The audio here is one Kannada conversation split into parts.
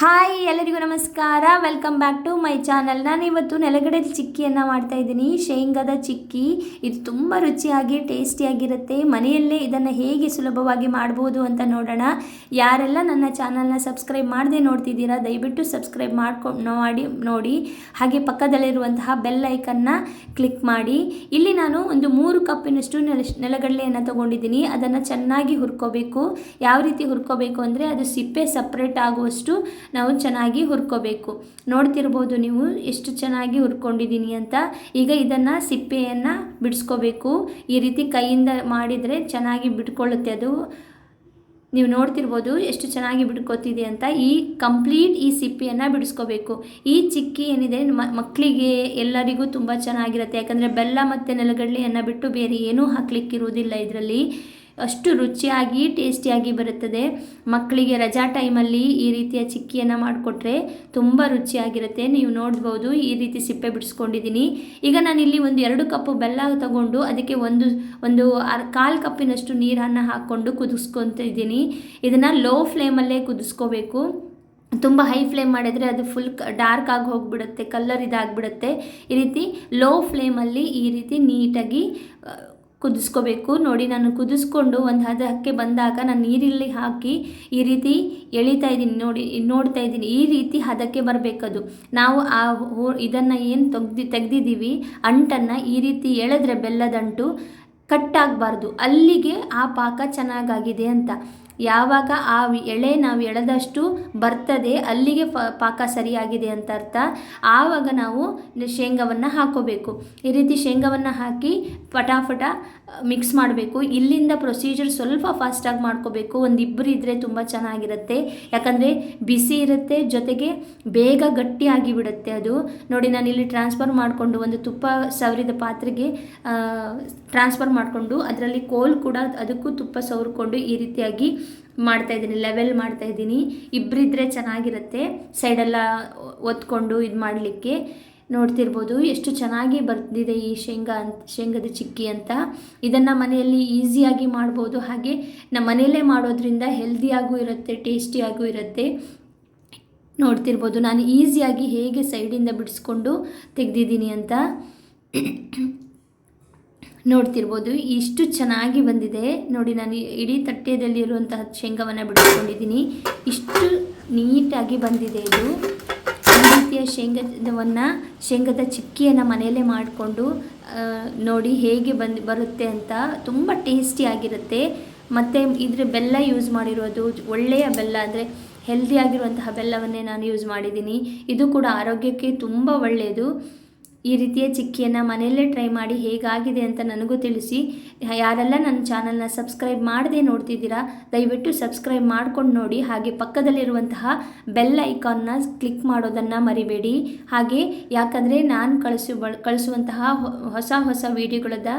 ಹಾಯ್ ಎಲ್ಲರಿಗೂ ನಮಸ್ಕಾರ. Welcome back to my channel. ನಾನಿವತ್ತು ನೆಲಗಡಲೆ ಚಿಕ್ಕಿಯನ್ನು ಮಾಡ್ತಾಯಿದ್ದೀನಿ. ಶೇಂಗಾದ ಚಿಕ್ಕಿ. ಇದು ತುಂಬ ರುಚಿಯಾಗಿ ಟೇಸ್ಟಿಯಾಗಿರುತ್ತೆ. ಮನೆಯಲ್ಲೇ ಇದನ್ನು ಹೇಗೆ ಸುಲಭವಾಗಿ ಮಾಡ್ಬೋದು ಅಂತ ನೋಡೋಣ. ಯಾರೆಲ್ಲ ನನ್ನ ಚಾನಲ್ನ ಸಬ್ಸ್ಕ್ರೈಬ್ ಮಾಡದೆ ನೋಡ್ತಿದ್ದೀರಾ ದಯವಿಟ್ಟು ಸಬ್ಸ್ಕ್ರೈಬ್ ನೋಡಿ. ಹಾಗೆ ಪಕ್ಕದಲ್ಲಿರುವಂತಹ ಬೆಲ್ ಐಕನ್ನ ಕ್ಲಿಕ್ ಮಾಡಿ. ಇಲ್ಲಿ ನಾನು ಒಂದು 3 ಕಪ್ಪಿನಷ್ಟು ನೆಲಗಡಲೆಯನ್ನು ತೊಗೊಂಡಿದ್ದೀನಿ. ಅದನ್ನು ಚೆನ್ನಾಗಿ ಹುರ್ಕೋಬೇಕು. ಯಾವ ರೀತಿ ಹುರ್ಕೋಬೇಕು ಅಂದರೆ ಅದು ಸಿಪ್ಪೆ ಸಪ್ರೇಟ್ ಆಗುವಷ್ಟು ನಾವು ಚೆನ್ನಾಗಿ ಹುರ್ಕೋಬೇಕು. ನೋಡ್ತಿರ್ಬೋದು ನೀವು ಎಷ್ಟು ಚೆನ್ನಾಗಿ ಹುರ್ಕೊಂಡಿದ್ದೀನಿ ಅಂತ. ಈಗ ಇದನ್ನು ಸಿಪ್ಪೆಯನ್ನು ಬಿಡಿಸ್ಕೋಬೇಕು. ಈ ರೀತಿ ಕೈಯಿಂದ ಮಾಡಿದರೆ ಚೆನ್ನಾಗಿ ಬಿಟ್ಕೊಳ್ಳುತ್ತೆ ಅದು. ನೀವು ನೋಡ್ತಿರ್ಬೋದು ಎಷ್ಟು ಚೆನ್ನಾಗಿ ಬಿಡ್ಕೋತಿದೆ ಅಂತ. ಈ ಸಿಪ್ಪೆಯನ್ನು ಬಿಡಿಸ್ಕೋಬೇಕು. ಈ ಚಿಕ್ಕಿ ಏನಿದೆ ಮಕ್ಕಳಿಗೆ ಎಲ್ಲರಿಗೂ ತುಂಬ ಚೆನ್ನಾಗಿರುತ್ತೆ. ಯಾಕಂದರೆ ಬೆಲ್ಲ ಮತ್ತು ನೆಲಗಡಲೆಯನ್ನು ಬಿಟ್ಟು ಬೇರೆ ಏನೂ ಹಾಕ್ಲಿಕ್ಕಿರುವುದಿಲ್ಲ ಇದರಲ್ಲಿ. ಅಷ್ಟು ರುಚಿಯಾಗಿ ಟೇಸ್ಟಿಯಾಗಿ ಬರುತ್ತದೆ. ಮಕ್ಕಳಿಗೆ ರಜಾ ಟೈಮಲ್ಲಿ ಈ ರೀತಿಯ ಚಿಕ್ಕಿಯನ್ನು ಮಾಡಿಕೊಟ್ರೆ ತುಂಬ ರುಚಿಯಾಗಿರುತ್ತೆ. ನೀವು ನೋಡ್ಬೋದು ಈ ರೀತಿ ಸಿಪ್ಪೆ ಬಿಡಿಸ್ಕೊಂಡಿದ್ದೀನಿ. ಈಗ ನಾನಿಲ್ಲಿ ಒಂದು 2 ಕಪ್ಪು ಬೆಲ್ಲ ತಗೊಂಡು ಅದಕ್ಕೆ ಒಂದು 1/4 ಕಪ್ಪಿನಷ್ಟು ನೀರನ್ನು ಹಾಕ್ಕೊಂಡು ಕುದಿಸ್ಕೊತಿದ್ದೀನಿ. ಇದನ್ನು ಲೋ ಫ್ಲೇಮಲ್ಲೇ ಕುದಿಸ್ಕೋಬೇಕು. ತುಂಬ ಹೈ ಫ್ಲೇಮ್ ಮಾಡಿದರೆ ಅದು ಫುಲ್ ಡಾರ್ಕ್ ಆಗಿ ಹೋಗಿಬಿಡುತ್ತೆ, ಕಲರ್ ಇದಾಗಿಬಿಡುತ್ತೆ. ಈ ರೀತಿ ಲೋ ಫ್ಲೇಮಲ್ಲಿ ಈ ರೀತಿ ನೀಟಾಗಿ ಕುದಿಸ್ಕೋಬೇಕು. ನೋಡಿ, ನಾನು ಕುದಿಸ್ಕೊಂಡು ಒಂದು ಹದಕ್ಕೆ ಬಂದಾಗ ನಾನು ನೀರಲ್ಲಿ ಹಾಕಿ ಈ ರೀತಿ ಎಳಿತಾ ಇದ್ದೀನಿ. ನೋಡ್ತಾ ಇದ್ದೀನಿ. ಈ ರೀತಿ ಹದಕ್ಕೆ ಬರಬೇಕದು. ನಾವು ಇದನ್ನು ಏನು ತೆಗ್ದಿದ್ದೀವಿ ಅಂಟನ್ನು ಈ ರೀತಿ ಎಳೆದ್ರೆ ಬೆಲ್ಲದಂಟು ಕಟ್ಟಾಗಬಾರ್ದು. ಅಲ್ಲಿಗೆ ಆ ಪಾಕ ಚೆನ್ನಾಗಾಗಿದೆ ಅಂತ. ಯಾವಾಗ ಆ ನಾವು ಎಳೆದಷ್ಟು ಬರ್ತದೆ ಅಲ್ಲಿಗೆ ಪಾಕ ಸರಿಯಾಗಿದೆ ಅಂತ ಅರ್ಥ. ಆವಾಗ ನಾವು ಶೇಂಗಾವನ್ನು ಹಾಕೋಬೇಕು. ಈ ರೀತಿ ಶೇಂಗಾವನ್ನು ಹಾಕಿ ಫಟಾಫಟ ಮಿಕ್ಸ್ ಮಾಡಬೇಕು. ಇಲ್ಲಿಂದ ಪ್ರೊಸೀಜರ್ ಸ್ವಲ್ಪ ಫಾಸ್ಟಾಗಿ ಮಾಡ್ಕೋಬೇಕು. ಒಂದಿಬ್ಬರು ಇದ್ದರೆ ತುಂಬ ಚೆನ್ನಾಗಿರುತ್ತೆ. ಯಾಕಂದರೆ ಬಿಸಿ ಇರುತ್ತೆ, ಜೊತೆಗೆ ಬೇಗ ಗಟ್ಟಿಯಾಗಿ ಬಿಡುತ್ತೆ ಅದು. ನೋಡಿ, ನಾನಿಲ್ಲಿ ಟ್ರಾನ್ಸ್ಫರ್ ಮಾಡಿಕೊಂಡು ಒಂದು ತುಪ್ಪ ಸವರಿದ ಪಾತ್ರೆಗೆ ಟ್ರಾನ್ಸ್ಫರ್ ಮಾಡಿಕೊಂಡು ಅದರಲ್ಲಿ ಕೋಲ್ ಕೂಡ ಅದಕ್ಕೂ ತುಪ್ಪ ಸವರ್ಕೊಂಡು ಈ ರೀತಿಯಾಗಿ ಮಾಡ್ತಾಯಿದ್ದೀನಿ, ಲೆವೆಲ್ ಮಾಡ್ತಾಯಿದ್ದೀನಿ. ಇಬ್ಬರಿದ್ದರೆ ಚೆನ್ನಾಗಿರುತ್ತೆ ಸೈಡೆಲ್ಲ ಒತ್ಕೊಂಡು ಇದು ಮಾಡಲಿಕ್ಕೆ. ನೋಡ್ತಿರ್ಬೋದು ಎಷ್ಟು ಚೆನ್ನಾಗಿ ಬರ್ತಿದೆ ಈ ಶೇಂಗಾದ ಚಿಕ್ಕಿ ಅಂತ. ಇದನ್ನು ಮನೆಯಲ್ಲಿ ಈಸಿಯಾಗಿ ಮಾಡ್ಬೋದು. ಹಾಗೆ ನಮ್ಮ ಮನೆಯಲ್ಲೇ ಮಾಡೋದ್ರಿಂದ ಹೆಲ್ದಿಯಾಗೂ ಇರುತ್ತೆ, ಟೇಸ್ಟಿಯಾಗೂ ಇರುತ್ತೆ. ನೋಡ್ತಿರ್ಬೋದು ನಾನು ಈಸಿಯಾಗಿ ಹೇಗೆ ಸೈಡಿಂದ ಬಿಡಿಸ್ಕೊಂಡು ತೆಗೆದಿದ್ದೀನಿ ಅಂತ. ನೋಡ್ತಿರ್ಬೋದು ಇಷ್ಟು ಚೆನ್ನಾಗಿ ಬಂದಿದೆ. ನೋಡಿ, ನಾನು ಇಡೀ ತಟ್ಟೆಯಲ್ಲಿರುವಂತಹ ಶೇಂಗಾವನ್ನು ಬಿಡಿಸ್ಕೊಂಡಿದ್ದೀನಿ. ಇಷ್ಟು ನೀಟಾಗಿ ಬಂದಿದೆ ಇದು. ಈ ರೀತಿಯ ಶೇಂಗಾದ ಚಿಕ್ಕಿಯನ್ನು ಮನೆಯಲ್ಲೇ ಮಾಡಿಕೊಂಡು ನೋಡಿ ಹೇಗೆ ಬರುತ್ತೆ ಅಂತ. ತುಂಬ ಟೇಸ್ಟಿಯಾಗಿರುತ್ತೆ. ಮತ್ತು ಇದ್ರ ಬೆಲ್ಲ ಯೂಸ್ ಮಾಡಿರೋದು ಒಳ್ಳೆಯ ಬೆಲ್ಲ, ಅಂದರೆ ಹೆಲ್ದಿಯಾಗಿರುವಂತಹ ಬೆಲ್ಲವನ್ನೇ ನಾನು ಯೂಸ್ ಮಾಡಿದ್ದೀನಿ. ಇದು ಕೂಡ ಆರೋಗ್ಯಕ್ಕೆ ತುಂಬ ಒಳ್ಳೆಯದು. ಈ ರೀತಿಯ ಚಿಕ್ಕಿಯನ್ನು ಮನೆಯಲ್ಲೇ ಟ್ರೈ ಮಾಡಿ ಹೇಗಾಗಿದೆ ಅಂತ ನನಗೂ ತಿಳಿಸಿ. ಯಾರೆಲ್ಲ ನನ್ನ ಚಾನಲ್ನ ಸಬ್ಸ್ಕ್ರೈಬ್ ಮಾಡದೆ ನೋಡ್ತಿದ್ದೀರಾ ದಯವಿಟ್ಟು ಸಬ್ಸ್ಕ್ರೈಬ್ ಮಾಡ್ಕೊಂಡು ನೋಡಿ. ಹಾಗೆ ಪಕ್ಕದಲ್ಲಿರುವಂತಹ ಬೆಲ್ ಐಕಾನ್ನ ಕ್ಲಿಕ್ ಮಾಡೋದನ್ನು ಮರಿಬೇಡಿ. ಹಾಗೆ ಯಾಕಂದರೆ ನಾನು ಕಳಿಸುವಂತಹ ಹೊಸ ವಿಡಿಯೋಗಳದ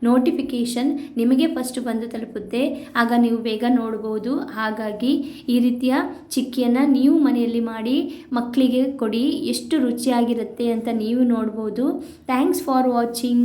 ನೋಟಿಫಿಕೇಷನ್ ನಿಮಗೆ ಫಸ್ಟ್ ಬಂದು ತಲುಪುತ್ತೆ. ಆಗ ನೀವು ಬೇಗ ನೋಡ್ಬೋದು. ಹಾಗಾಗಿ ಈ ರೀತಿಯ ಚಿಕ್ಕಿಯನ್ನು ನೀವು ಮನೆಯಲ್ಲಿ ಮಾಡಿ ಮಕ್ಕಳಿಗೆ ಕೊಡಿ. ಎಷ್ಟು ರುಚಿಯಾಗಿರುತ್ತೆ ಅಂತ ನೀವು ನೋಡ್ಬೋದು. Thanks for watching.